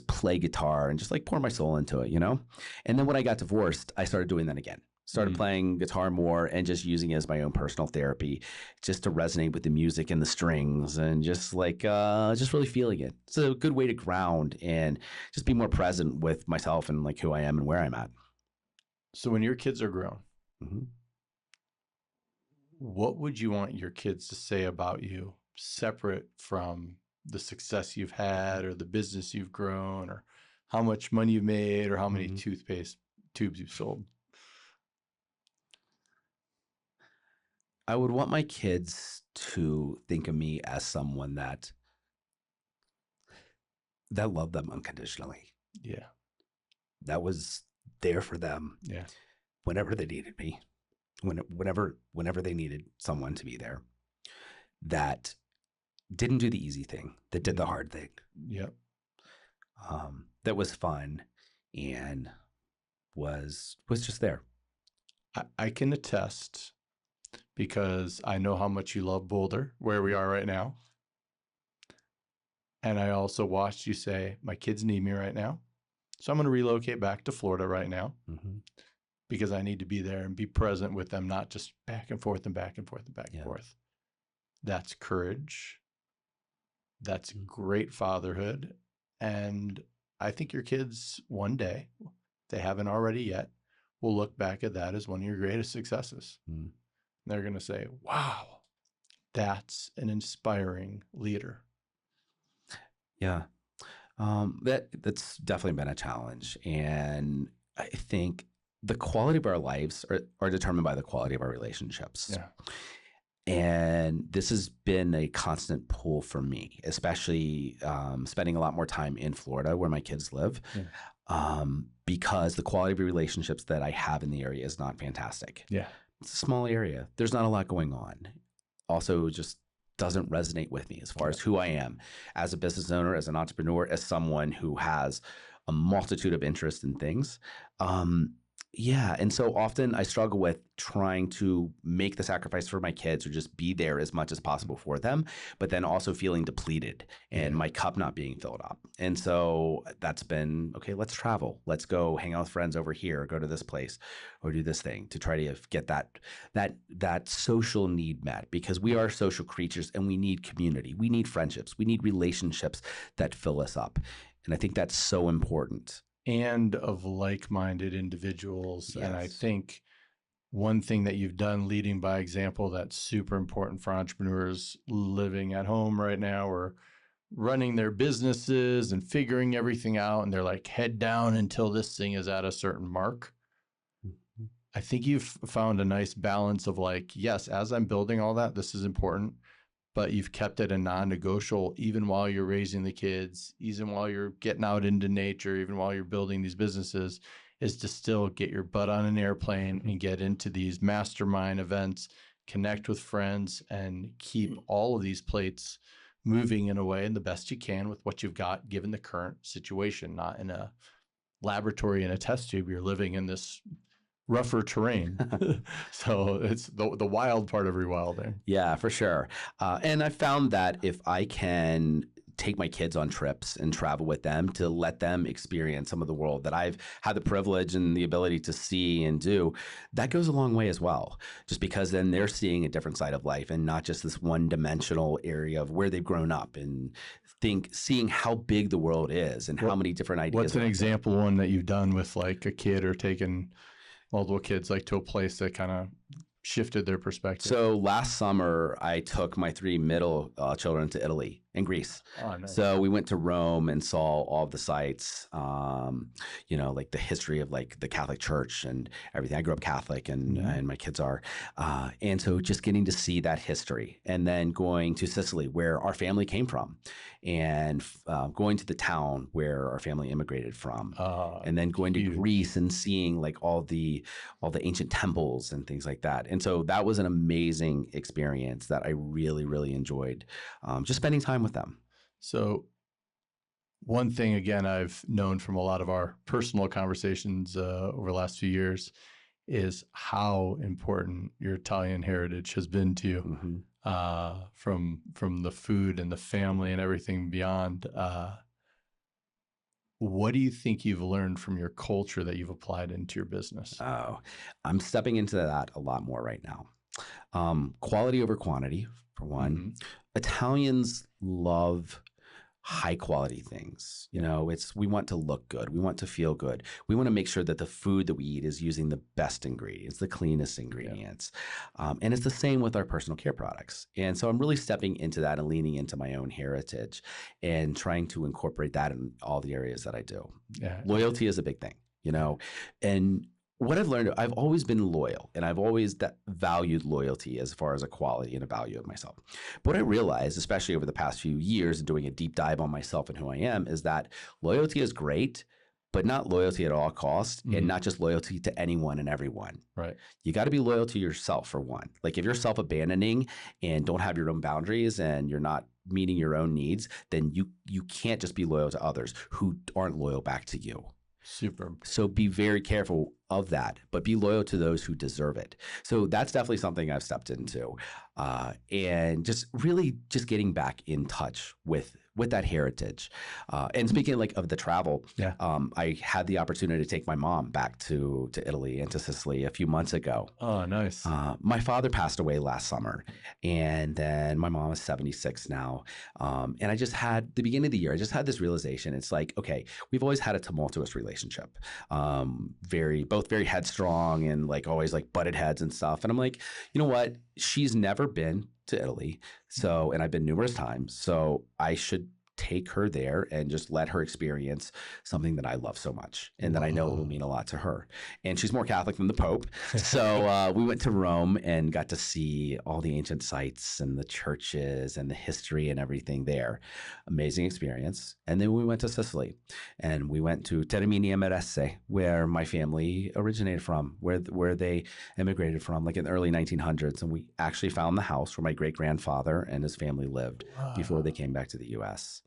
play guitar and just like pour my soul into it, you know? And then when I got divorced, I started doing that again. Started playing guitar more and just using it as my own personal therapy, just to resonate with the music and the strings, and just really feeling it. It's a good way to ground and just be more present with myself and like who I am and where I'm at. So when your kids are grown, Mm-hmm. what would you want your kids to say about you, separate from the success you've had or the business you've grown or how much money you've made or how many toothpaste tubes you've sold? I would want my kids to think of me as someone that loved them unconditionally. Yeah. That was there for them. Yeah. Whenever they needed me, whenever they needed someone to be there, that didn't do the easy thing, that did the hard thing. Yep. That was fun and was just there. I can attest, because I know how much you love Boulder, where we are right now. And I also watched you say, my kids need me right now. So I'm going to relocate back to Florida right now because I need to be there and be present with them, not just back and forth and back and forth and back and forth. That's courage. That's great fatherhood. And I think your kids one day, if they haven't already yet, will look back at that as one of your greatest successes. They're going to say, wow, that's an inspiring leader. Yeah. That's definitely been a challenge. And I think the quality of our lives are determined by the quality of our relationships. Yeah. And this has been a constant pull for me, especially spending a lot more time in Florida where my kids live, because the quality of relationships that I have in the area is not fantastic. Yeah. It's a small area. There's not a lot going on. Also, just doesn't resonate with me as far as who I am as a business owner, as an entrepreneur, as someone who has a multitude of interests in things. Yeah. And so often I struggle with trying to make the sacrifice for my kids or just be there as much as possible for them, but then also feeling depleted and Yeah. my cup not being filled up. And so that's been, okay, let's travel. Let's go hang out with friends over here, go to this place or do this thing to try to get that social need met, because we are social creatures and we need community. We need friendships. We need relationships that fill us up. And I think that's so important. And of like-minded individuals. And I Yes. think one thing that you've done leading by example that's super important for entrepreneurs living at home right now or running their businesses and figuring everything out, and they're like head down until this thing is at a certain mark. Mhm. I think you've found a nice balance of like, yes, as I'm building all that, this is important, but you've kept it a non-negotiable even while you're raising the kids, even while you're getting out into nature, even while you're building these businesses, is to still get your butt on an airplane and get into these mastermind events, connect with friends, and keep all of these plates moving in a way and the best you can with what you've got given the current situation, not in a laboratory in a test tube. You're living in this rougher terrain. So it's the wild part of rewilding. Yeah, for sure. And I found that if I can take my kids on trips and travel with them to let them experience some of the world that I've had the privilege and the ability to see and do, that goes a long way as well. Just because then they're seeing a different side of life and not just this one-dimensional area of where they've grown up, and seeing how big the world is and how many different ideas. What's an are out there. example one that you've done with like a kid or taken multiple kids like to a place that kind of shifted their perspective? So last summer, I took my 3 middle children to Italy and Greece. Oh, nice. So we went to Rome and saw all of the sites, like the history of like the Catholic Church and everything. I grew up Catholic and my kids are. And so just getting to see that history, and then going to Sicily where our family came from, and going to the town where our family immigrated from, and then going to Greece and seeing like all the ancient temples and things like that. And so that was an amazing experience that I really, really enjoyed, just spending time with them. So one thing, again, I've known from a lot of our personal conversations over the last few years is how important your Italian heritage has been to you, from the food and the family and everything beyond. What do you think you've learned from your culture that you've applied into your business? Oh, I'm stepping into that a lot more right now. Quality over quantity, for one. Italians love high quality things. We want to look good. We want to feel good. We want to make sure that the food that we eat is using the best ingredients, the cleanest ingredients. And it's the same with our personal care products. And so I'm really stepping into that and leaning into my own heritage and trying to incorporate that in all the areas that I do. Yeah. Loyalty is a big thing, and what I've learned, I've always been loyal, and I've always valued loyalty as far as a quality and a value of myself. But what I realized, especially over the past few years and doing a deep dive on myself and who I am, is that loyalty is great, but not loyalty at all costs, and not just loyalty to anyone and everyone. Right. You got to be loyal to yourself, for one. Like if you're self-abandoning and don't have your own boundaries and you're not meeting your own needs, then you can't just be loyal to others who aren't loyal back to you. Super. So be very careful of that, but be loyal to those who deserve it. So that's definitely something I've stepped into, and just really just getting back in touch with that heritage. And speaking like of the travel, I had the opportunity to take my mom back to Italy and to Sicily a few months ago. Oh, nice. My father passed away last summer, and then my mom is 76 now. And I just had the beginning of the year, I just had this realization. It's like, okay, we've always had a tumultuous relationship, both very headstrong and like always like butted heads and stuff. And I'm like, you know what? She's never been to Italy. And I've been numerous times. So I should take her there and just let her experience something that I love so much and that I know will mean a lot to her. And she's more Catholic than the Pope. So we went to Rome and got to see all the ancient sites and the churches and the history and everything there. Amazing experience. And then we went to Sicily and we went to Termini e Merese, where my family originated from, where they immigrated from, like in the early 1900s. And we actually found the house where my great-grandfather and his family lived before they came back to the U.S.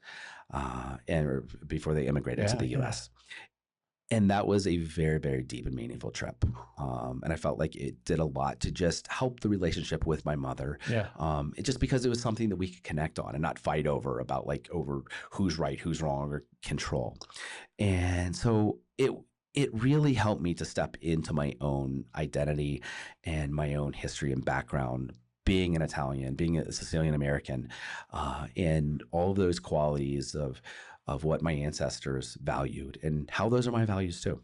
And before they immigrated to the U.S. And that was a very, very deep and meaningful trip. And I felt like it did a lot to just help the relationship with my mother. Yeah. Just because it was something that we could connect on and not fight over over who's right, who's wrong, or control. And so it really helped me to step into my own identity and my own history and background, being an Italian, being a Sicilian American, and all of those qualities of what my ancestors valued and how those are my values too.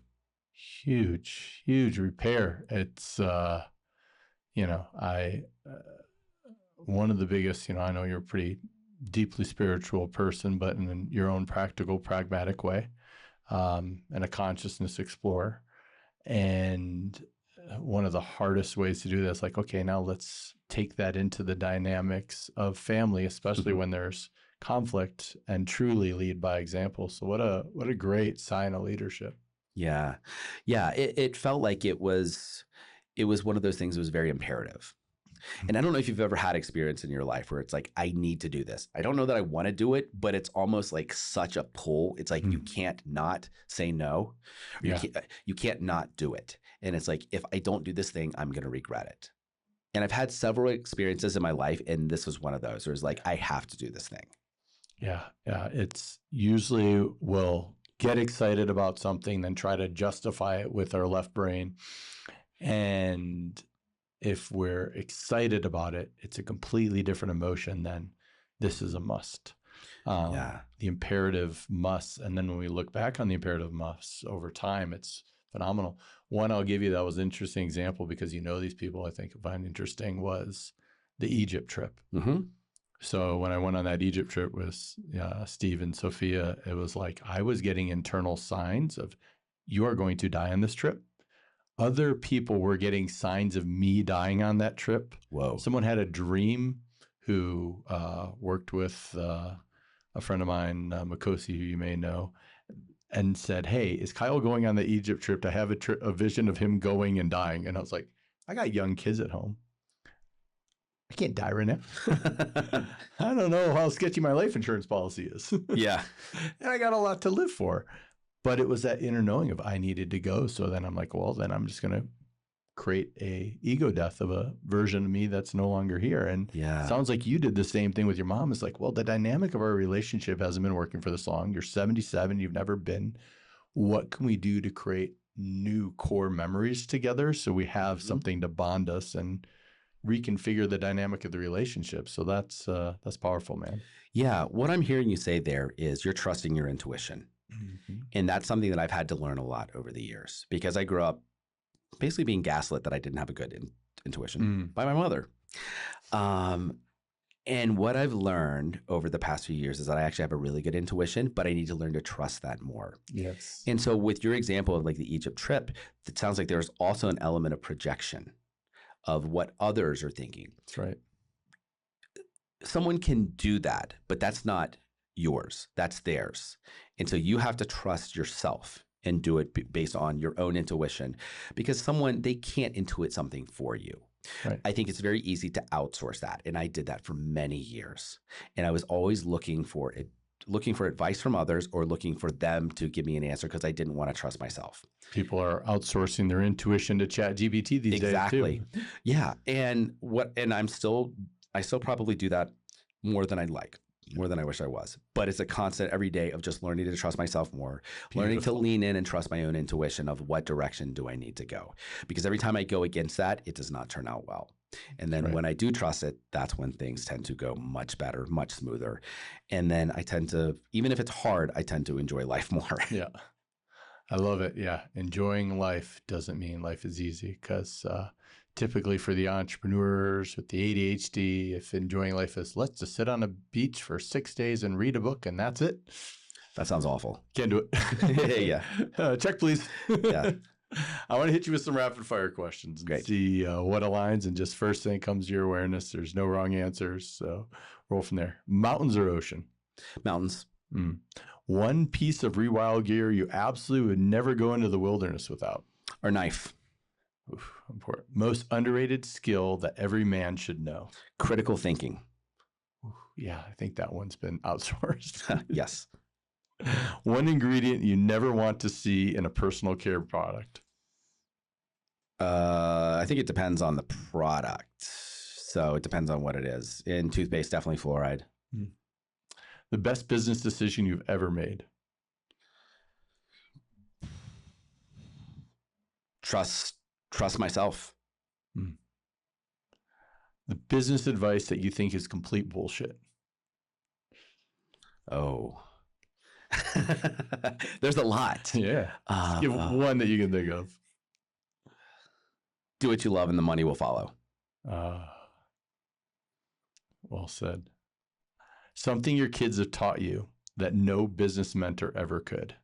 Huge repair. It's, one of the biggest, I know you're a pretty deeply spiritual person, but in your own practical, pragmatic way, and a consciousness explorer. And one of the hardest ways to do that is like, okay, now let's take that into the dynamics of family, especially when there's conflict, and truly lead by example. So what a great sign of leadership. Yeah. It felt like it was one of those things that was very imperative. And I don't know if you've ever had experience in your life where it's like, I need to do this. I don't know that I want to do it, but it's almost like such a pull. It's like you can't not say no. Yeah. You can't not do it. And it's like, if I don't do this thing, I'm going to regret it. And I've had several experiences in my life, and this was one of those where it's like, I have to do this thing. Yeah. It's usually we'll get excited about something, then try to justify it with our left brain. And if we're excited about it, it's a completely different emotion than this is a must. The imperative must. And then when we look back on the imperative musts over time, it's phenomenal. One I'll give you that was an interesting example because these people I think find interesting was the Egypt trip. Mm-hmm. So when I went on that Egypt trip with Steve and Sophia, it was like I was getting internal signs of you are going to die on this trip. Other people were getting signs of me dying on that trip. Whoa. Someone had a dream who worked with a friend of mine, Makosi, who you may know, and said, hey, is Kyle going on the Egypt trip? I have a vision of him going and dying. And I was like, I got young kids at home. I can't die right now. I don't know how sketchy my life insurance policy is. Yeah. And I got a lot to live for. But it was that inner knowing of I needed to go. So then I'm like, well, then I'm just going to create a ego death of a version of me that's no longer here. And it sounds like you did the same thing with your mom. It's like, well, the dynamic of our relationship hasn't been working for this long. You're 77. You've never been. What can we do to create new core memories together so we have something to bond us and reconfigure the dynamic of the relationship? So that's powerful, man. Yeah. What I'm hearing you say there is you're trusting your intuition. Mm-hmm. And that's something that I've had to learn a lot over the years because I grew up basically being gaslit that I didn't have a good intuition by my mother. And what I've learned over the past few years is that I actually have a really good intuition, but I need to learn to trust that more. Yes. And so with your example of like the Egypt trip, it sounds like there's also an element of projection of what others are thinking. That's right. Someone can do that, but that's not yours. That's theirs. And so you have to trust yourself and do it based on your own intuition because they can't intuit something for you. Right. I think it's very easy to outsource that. And I did that for many years. And I was always looking for advice from others or looking for them to give me an answer because I didn't want to trust myself. People are outsourcing their intuition to ChatGPT these days too. Yeah. And I still probably do that more than I'd like. More than I wish I was. But it's a constant every day of just learning to trust myself more, learning to lean in and trust my own intuition of what direction do I need to go. Because every time I go against that, it does not turn out well. And then when I do trust it, that's when things tend to go much better, much smoother. And then I tend to, even if it's hard, I tend to enjoy life more. Yeah. I love it. Yeah. Enjoying life doesn't mean life is easy because typically for the entrepreneurs with the ADHD, if enjoying life is let's just sit on a beach for 6 days and read a book and that's it. That sounds awful. Can't do it. Yeah. Check, please. Yeah. I want to hit you with some rapid fire questions and Great. see what aligns. And just first thing comes to your awareness. There's no wrong answers. So roll from there. Mountains or ocean? Mountains. One piece of Rewild gear you absolutely would never go into the wilderness without? Or knife. Oof, important. Most underrated skill that every man should know? Critical thinking. Oof, yeah, I think that one's been outsourced. Yes. One ingredient you never want to see in a personal care product. I think it depends on the product. So it depends on what it is. In toothpaste, definitely fluoride. The best business decision you've ever made. Trust myself. The business advice that you think is complete bullshit. Oh, there's a lot. Yeah. Give one that you can think of. Do what you love and the money will follow. Well said. Something your kids have taught you that no business mentor ever could.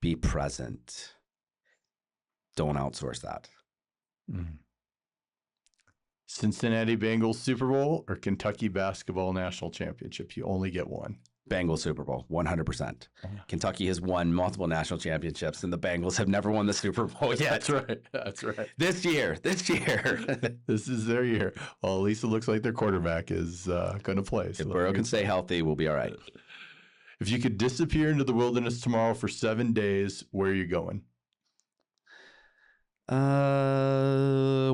Be present. Don't outsource that. Cincinnati Bengals Super Bowl or Kentucky Basketball National Championship? You only get one. Bengals Super Bowl, 100%. Kentucky has won multiple national championships, and the Bengals have never won the Super Bowl yet. That's right. That's right. This year. This is their year. Well, at least it looks like their quarterback is going to play. If Burrow can stay healthy, we'll be all right. If you could disappear into the wilderness tomorrow for 7 days, where are you going?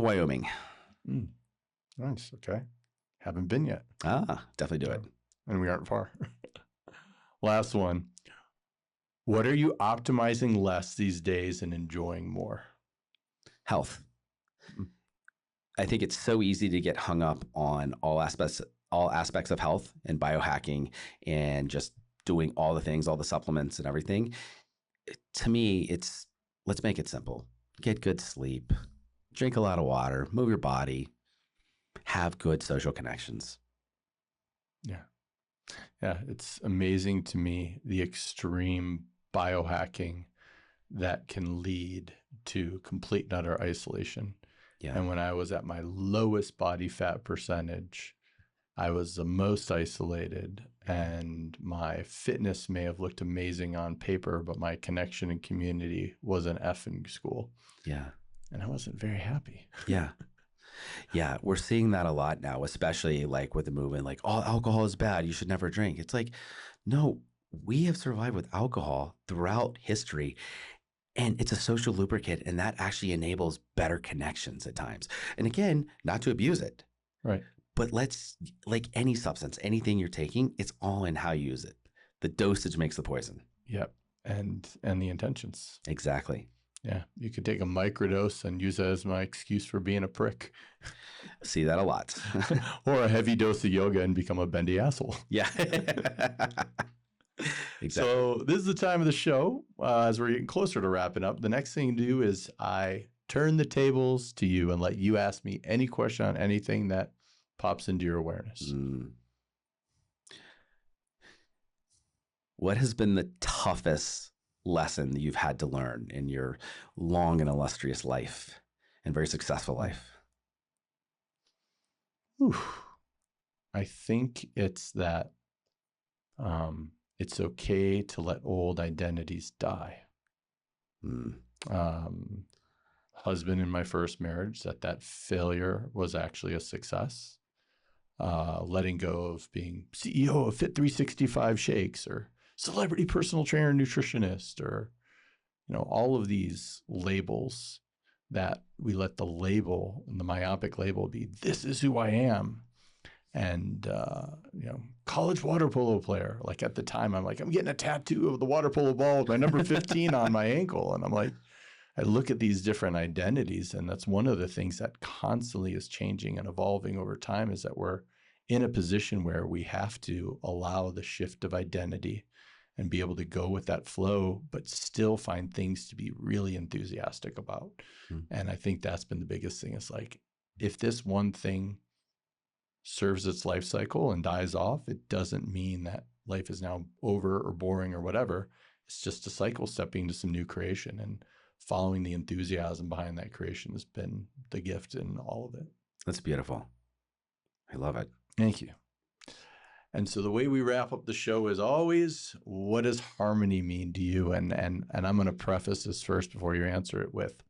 Wyoming. Nice. Okay. Haven't been yet. Definitely do it. And we aren't far. Last one. What are you optimizing less these days and enjoying more? Health. I think it's so easy to get hung up on all aspects of health and biohacking and just doing all the things, all the supplements and everything. To me, let's make it simple. Get good sleep, drink a lot of water, move your body, have good social connections. Yeah, it's amazing to me the extreme biohacking that can lead to complete and utter isolation. Yeah. And when I was at my lowest body fat percentage, I was the most isolated, and my fitness may have looked amazing on paper, but my connection and community was an effing school. Yeah. And I wasn't very happy. Yeah. Yeah, we're seeing that a lot now, especially like with the movement, like, oh, alcohol is bad, you should never drink. It's like, no, we have survived with alcohol throughout history, and it's a social lubricant, and that actually enables better connections at times. And again, not to abuse it. Right. But let's, like any substance, anything you're taking, it's all in how you use it. The dosage makes the poison. Yep. And the intentions. Exactly. Yeah, you could take a microdose and use that as my excuse for being a prick. See that a lot. Or a heavy dose of yoga and become a bendy asshole. Yeah. Exactly. So this is the time of the show. As we're getting closer to wrapping up, the next thing to do is I turn the tables to you and let you ask me any question on anything that pops into your awareness. What has been the toughest lesson that you've had to learn in your long and illustrious life and very successful life? I think it's that it's okay to let old identities die. Husband in my first marriage, that failure was actually a success. Letting go of being CEO of Fit 365 Shakes or celebrity personal trainer, nutritionist, or, all of these labels that we let the label and the myopic label be, this is who I am. And, college water polo player. Like at the time, I'm like, I'm getting a tattoo of the water polo ball with my number 15 on my ankle. And I'm like, I look at these different identities, and that's one of the things that constantly is changing and evolving over time, is that we're in a position where we have to allow the shift of identity and be able to go with that flow, but still find things to be really enthusiastic about. And I think that's been the biggest thing. It's like, if this one thing serves its life cycle and dies off, it doesn't mean that life is now over or boring or whatever. It's just a cycle stepping into some new creation, and following the enthusiasm behind that creation has been the gift in all of it. That's beautiful. I love it. Thank you. And so the way we wrap up the show is always, what does harmony mean to you? And I'm going to preface this first before you answer it with,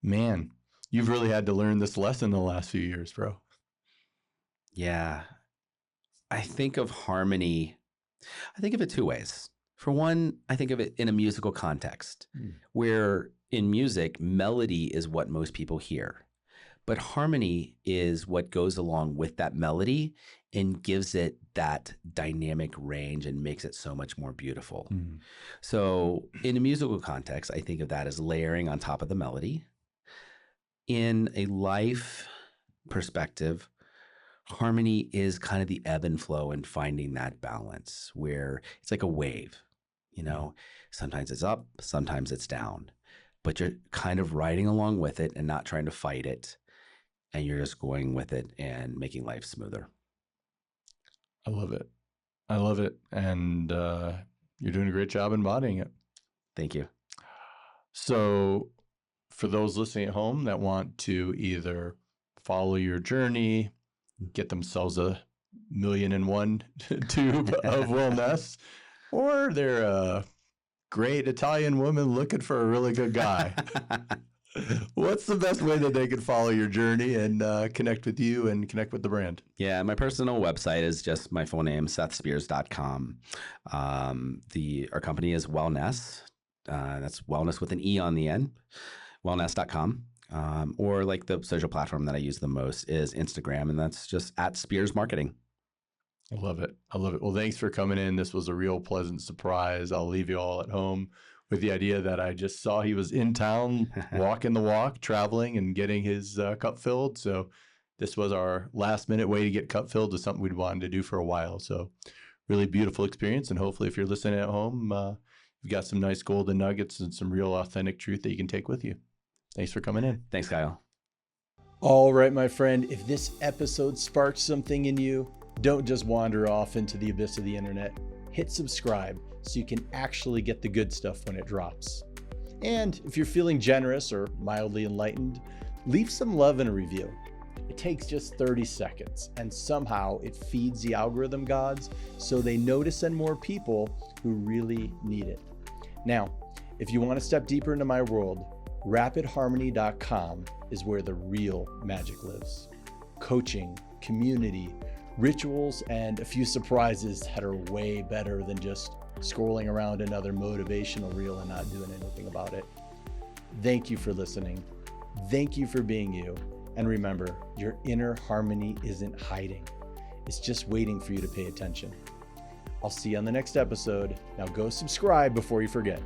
man, you've really had to learn this lesson the last few years, bro. Yeah. I think of harmony, I think of it two ways. For one, I think of it in a musical context, where in music, melody is what most people hear. But harmony is what goes along with that melody and gives it that dynamic range and makes it so much more beautiful. So in a musical context, I think of that as layering on top of the melody. In a life perspective, harmony is kind of the ebb and flow and finding that balance where it's like a wave, sometimes it's up, sometimes it's down, but you're kind of riding along with it and not trying to fight it. And you're just going with it and making life smoother. I love it. I love it. And you're doing a great job embodying it. Thank you. So for those listening at home that want to either follow your journey, get themselves a 1,000,001 tube of Wellnesse, or they're a great Italian woman looking for a really good guy, what's the best way that they can follow your journey and connect with you and connect with the brand? Yeah, my personal website is just my full name, SethSpears.com. Our company is Wellnesse. That's wellness with an E on the end, wellnesse.com. Or like the social platform that I use the most is Instagram, and that's just at Spears Marketing. I love it. I love it. Well, thanks for coming in. This was a real pleasant surprise. I'll leave you all at home with the idea that I just saw he was in town, walking the walk, traveling and getting his cup filled. So this was our last minute way to get cup filled to something we'd wanted to do for a while. So really beautiful experience. And hopefully if you're listening at home, you've got some nice golden nuggets and some real authentic truth that you can take with you. Thanks for coming in. Thanks, Kyle. All right, my friend, if this episode sparked something in you, don't just wander off into the abyss of the internet. Hit subscribe so you can actually get the good stuff when it drops. And if you're feeling generous or mildly enlightened, leave some love in a review. It takes just 30 seconds, and somehow it feeds the algorithm gods so they know to send more people who really need it. Now, if you want to step deeper into my world, rapidharmony.com is where the real magic lives. Coaching, community, rituals, and a few surprises that are way better than just scrolling around another motivational reel and not doing anything about it. Thank you for listening. Thank you for being you. And remember, your inner harmony isn't hiding. It's just waiting for you to pay attention. I'll see you on the next episode. Now go subscribe before you forget.